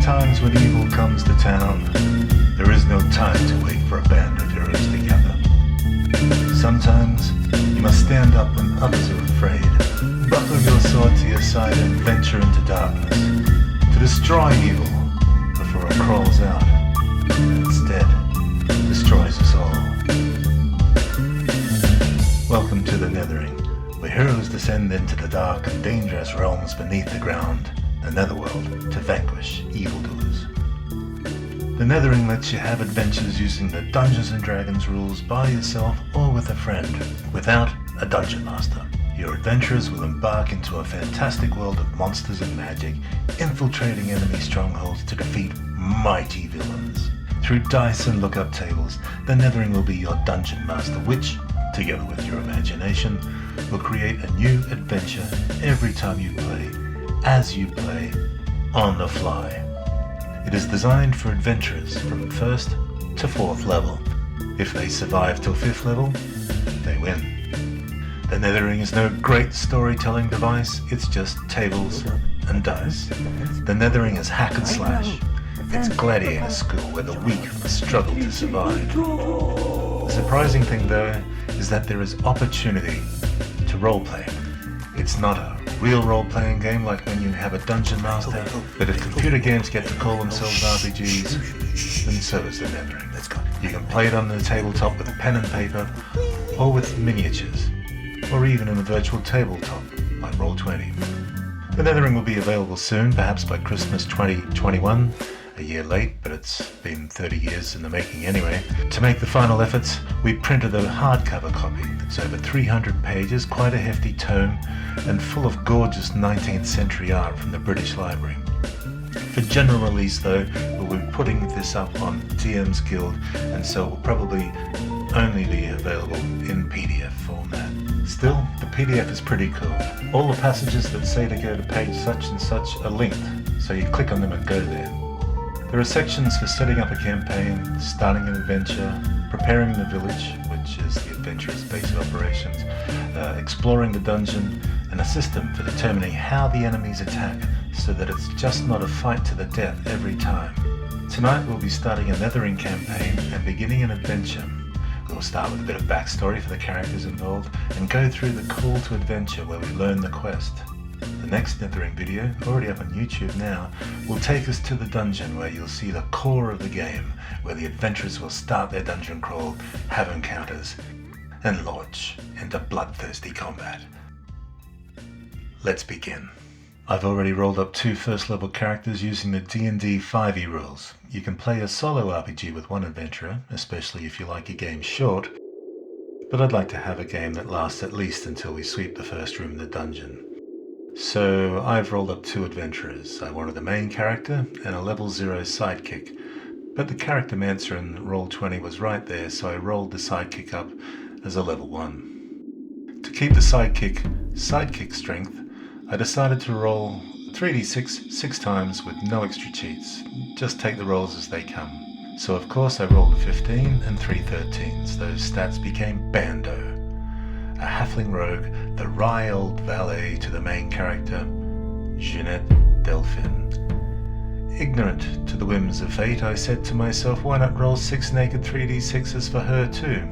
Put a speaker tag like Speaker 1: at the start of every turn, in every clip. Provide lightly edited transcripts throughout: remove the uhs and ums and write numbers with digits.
Speaker 1: times when evil comes to town, there is no time to wait for a band of heroes to gather. Sometimes you must stand up when others are afraid, buckle your sword to your side and venture into darkness to destroy evil before it crawls out and instead destroys us all. Welcome to the Nethering, where heroes descend into the dark and dangerous realms beneath the ground, the netherworld, to vanquish evildoers. The Nethering lets you have adventures using the Dungeons & Dragons rules by yourself or with a friend, without a dungeon master. Your adventurers will embark into a fantastic world of monsters and magic, infiltrating enemy strongholds to defeat mighty villains. Through dice and look-up tables, the Nethering will be your dungeon master, which, together with your imagination, will create a new adventure every time you play, as you play, on the fly. It is designed for adventurers from 1st to 4th level. If they survive till 5th level, they win. The Nethering is no great storytelling device, it's just tables and dice. The Nethering is hack and slash. It's gladiator school where the weak must struggle to survive. The surprising thing though is that there is opportunity to roleplay. It's not a real role-playing game like when you have a dungeon master, but if computer games get to call themselves RPGs, then so is the Nethering. You can play it on the tabletop with pen and paper, or with miniatures, or even in a virtual tabletop like Roll20. The Nethering will be available soon, perhaps by Christmas 2021, a year late, but it's been 30 years in the making anyway. To make the final efforts, we printed a hardcover copy that's over 300 pages, quite a hefty tome, and full of gorgeous 19th century art from the British Library. For general release though, we'll be putting this up on DM's Guild, and so it will probably only be available in PDF format. Still, the PDF is pretty cool. All the passages that say to go to page such and such are linked, so you click on them and go there. There are sections for setting up a campaign, starting an adventure, preparing the village, which is the adventurer's base of operations, exploring the dungeon, and a system for determining how the enemies attack so that it's just not a fight to the death every time. Tonight we'll be starting a Nethering campaign and beginning an adventure. We'll start with a bit of backstory for the characters involved and go through the call to adventure where we learn the quest. The next Nethering video, already up on YouTube now, will take us to the dungeon where you'll see the core of the game, where the adventurers will start their dungeon crawl, have encounters, and launch into bloodthirsty combat. Let's begin. I've already rolled up 2 first level characters using the D&D 5e rules. You can play a solo RPG with one adventurer, especially if you like your game short, but I'd like to have a game that lasts at least until we sweep the first room in the dungeon. So I've rolled up 2 adventurers. I wanted the main character and a level 0 sidekick, but the character Mancer in Roll20 was right there, so I rolled the sidekick up as a level 1. To keep the sidekick strength, I decided to roll 3d6 6 times with no extra cheats. Just take the rolls as they come. So of course I rolled a 15 and 3 13s. Those stats became Bando, a halfling rogue, the wry old valet to the main character, Jeanette Delphine. Ignorant to the whims of fate, I said to myself, why not roll 6 naked 3d6s for her too?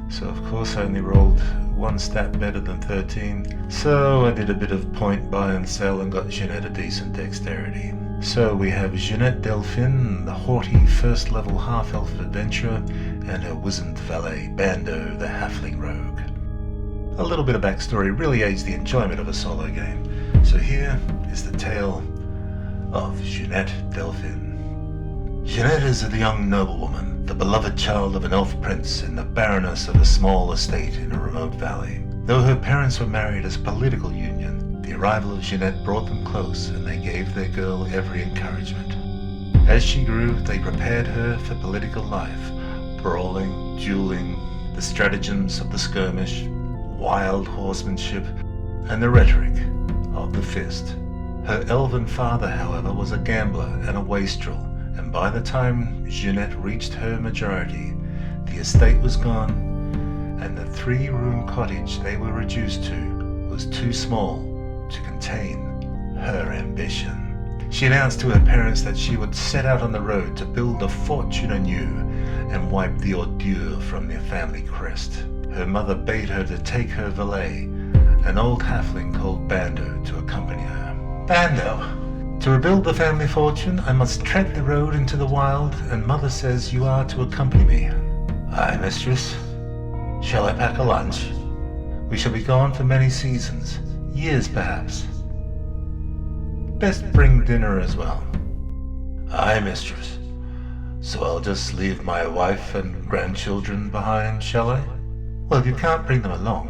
Speaker 1: So of course I only rolled 1 stat better than 13, so I did a bit of point, buy and sell and got Jeanette a decent dexterity. So we have Jeanette Delphine, the haughty first level half-elf adventurer, and her wizened valet, Bando, the halfling rogue. A little bit of backstory really aids the enjoyment of a solo game. So here is the tale of Jeanette Delphine. Jeanette is a young noblewoman, the beloved child of an elf prince and the baroness of a small estate in a remote valley. Though her parents were married as a political union, the arrival of Jeanette brought them close and they gave their girl every encouragement. As she grew, they prepared her for political life, brawling, dueling, the stratagems of the skirmish, wild horsemanship, and the rhetoric of the fist. Her elven father, however, was a gambler and a wastrel, and by the time Jeanette reached her majority, the estate was gone, and the 3-room cottage they were reduced to was too small to contain her ambition. She announced to her parents that she would set out on the road to build a fortune anew and wipe the ordure from their family crest. Her mother bade her to take her valet, an old halfling called Bando, to accompany her. Bando, to rebuild the family fortune, I must tread the road into the wild, and mother says you are to accompany me. Aye, mistress. Shall I pack a lunch? We shall be gone for many seasons, years perhaps. Best bring dinner as well. Aye, mistress. So I'll just leave my wife and grandchildren behind, shall I? Well, you can't bring them along.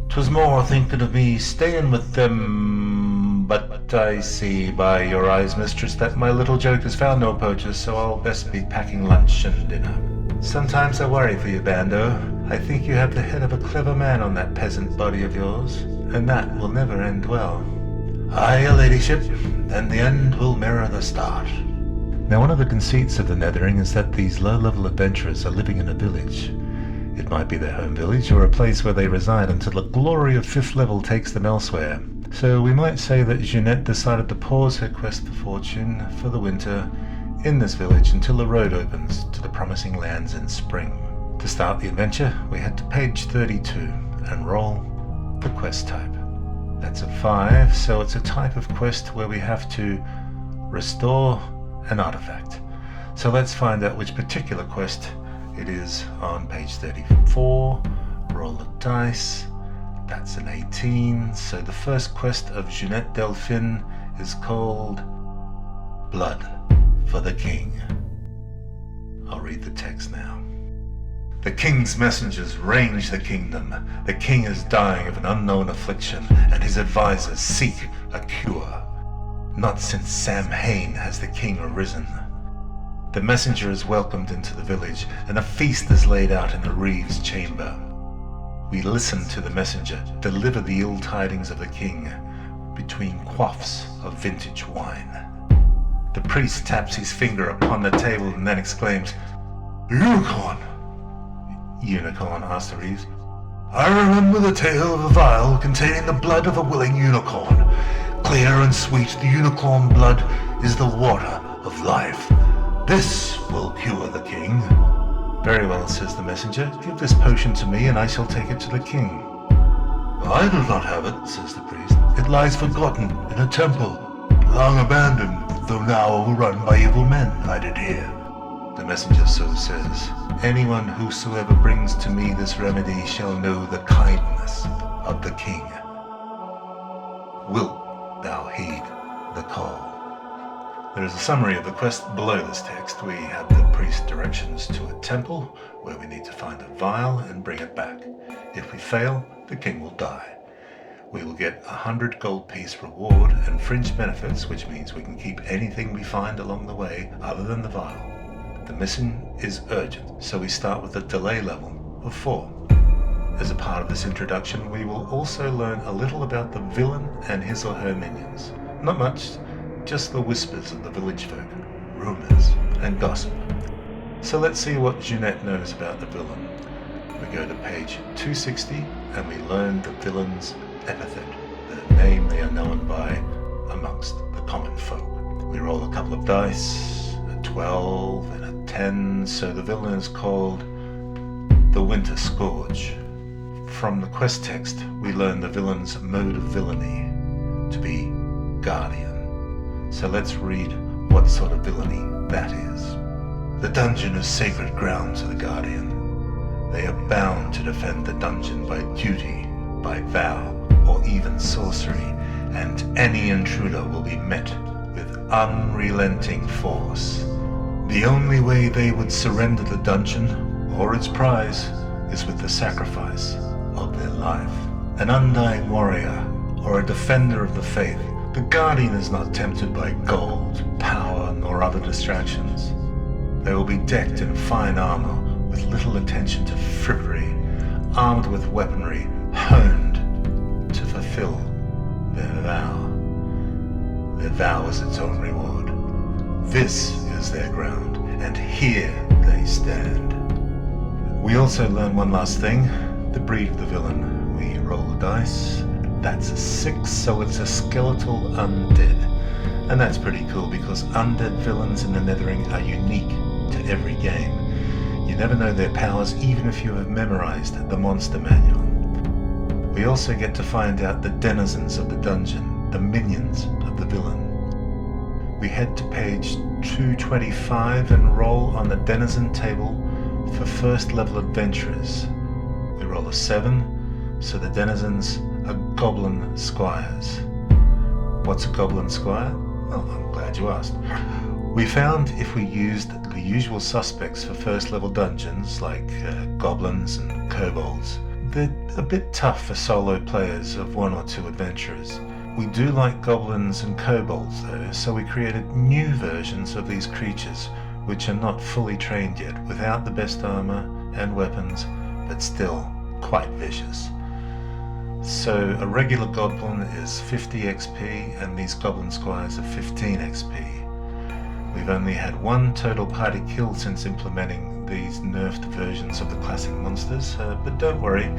Speaker 1: 'Twas more thinking of me staying with them, but I see by your eyes, mistress, that my little joke has found no purchase, so I'll best be packing lunch and dinner. Sometimes I worry for you, Bando. I think you have the head of a clever man on that peasant body of yours, and that will never end well. Aye, your ladyship, then the end will mirror the start. Now, one of the conceits of the Nethering is that these low-level adventurers are living in a village. It might be their home village or a place where they reside until the glory of 5th level takes them elsewhere. So we might say that Jeanette decided to pause her quest for fortune for the winter in this village until the road opens to the promising lands in spring. To start the adventure, we head to page 32 and roll the quest type. That's a 5, so it's a type of quest where we have to restore an artifact. So let's find out which particular quest it is on page 34. Roll the dice. That's an 18. So the first quest of Jeanette Delphine is called Blood for the King. I'll read the text now. The king's messengers range the kingdom. The king is dying of an unknown affliction, and his advisors seek a cure. Not since Samhain has the king arisen. The messenger is welcomed into the village, and a feast is laid out in the reeve's chamber. We listen to the messenger deliver the ill tidings of the king between quaffs of vintage wine. The priest taps his finger upon the table and then exclaims, "Unicorn!" "Unicorn?" asked the reeves. "I remember the tale of a vial containing the blood of a willing unicorn. Clear and sweet, the unicorn blood is the water of life. This will cure the king." "Very well," says the messenger. "Give this potion to me and I shall take it to the king." "I do not have it," says the priest. "It lies forgotten in a temple, long abandoned, though now overrun by evil men, I did hear." The messenger so says, "Anyone whosoever brings to me this remedy shall know the kindness of the king. Wilt thou heed the call?" There is a summary of the quest below this text. We have the priest's directions to a temple where we need to find a vial and bring it back. If we fail, the king will die. We will get 100 gold piece reward and fringe benefits, which means we can keep anything we find along the way other than the vial. The mission is urgent, so we start with a delay level of 4. As a part of this introduction, we will also learn a little about the villain and his or her minions. Not much, just the whispers of the village folk, rumors, and gossip. So let's see what Jeanette knows about the villain. We go to page 260 and we learn the villain's epithet, the name they are known by amongst the common folk. We roll a couple of dice, a 12 and a 10, so the villain is called the Winter Scourge. From the quest text, we learn the villain's mode of villainy, to be guardian. So let's read what sort of villainy that is. The dungeon is sacred ground to the guardian. They are bound to defend the dungeon by duty, by vow, or even sorcery, and any intruder will be met with unrelenting force. The only way they would surrender the dungeon or its prize is with the sacrifice of their life. An undying warrior or a defender of the faith, the guardian is not tempted by gold, power, nor other distractions. They will be decked in fine armor with little attention to frippery, armed with weaponry honed to fulfill their vow. Their vow is its own reward. This is their ground, and here they stand. We also learn one last thing, the breed of the villain. We roll the dice. That's a 6, so it's a skeletal undead. And that's pretty cool because undead villains in the Nethering are unique to every game. You never know their powers even if you have memorized the monster manual. We also get to find out the denizens of the dungeon, the minions of the villain. We head to page 225 and roll on the denizen table for first level adventurers. We roll a 7, so the denizens are goblin squires. What's a goblin squire? Well, I'm glad you asked. We found if we used the usual suspects for first level dungeons like goblins and kobolds, they're a bit tough for solo players of 1 or 2 adventurers. We do like goblins and kobolds though, so we created new versions of these creatures which are not fully trained yet, without the best armor and weapons, but still quite vicious. So a regular goblin is 50 XP and these goblin squires are 15 XP. We've only had 1 total party kill since implementing these nerfed versions of the classic monsters, but don't worry,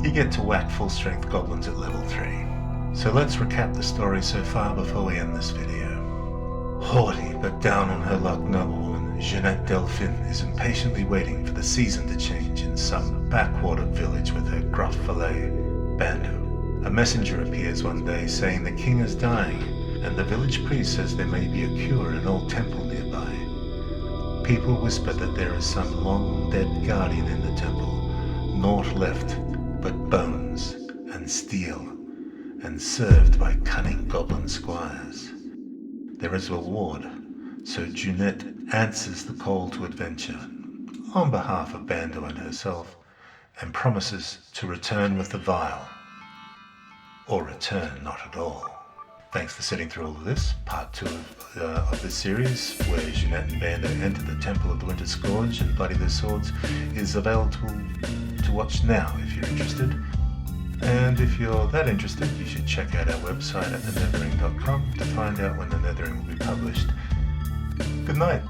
Speaker 1: you get to whack full strength goblins at level 3. So let's recap the story so far before we end this video. Haughty but down on her luck noblewoman, Jeanette Delphine is impatiently waiting for the season to change in some backwater village with her gruff valet, Bandu. A messenger appears one day saying the king is dying, and the village priest says there may be a cure in an old temple nearby. People whisper that there is some long-dead guardian in the temple, naught left but bones and steel, and served by cunning goblin squires. There is a reward, so Jeanette answers the call to adventure on behalf of Bandu and herself, and promises to return with the vial, or return not at all. Thanks for sitting through all of this. Part 2 of this series, where Jeanette and Bandu enter the Temple of the Winter Scourge and bloody their swords, is available to watch now if you're interested. And if you're that interested, you should check out our website at thenethering.com to find out when the Nethering will be published. Good night.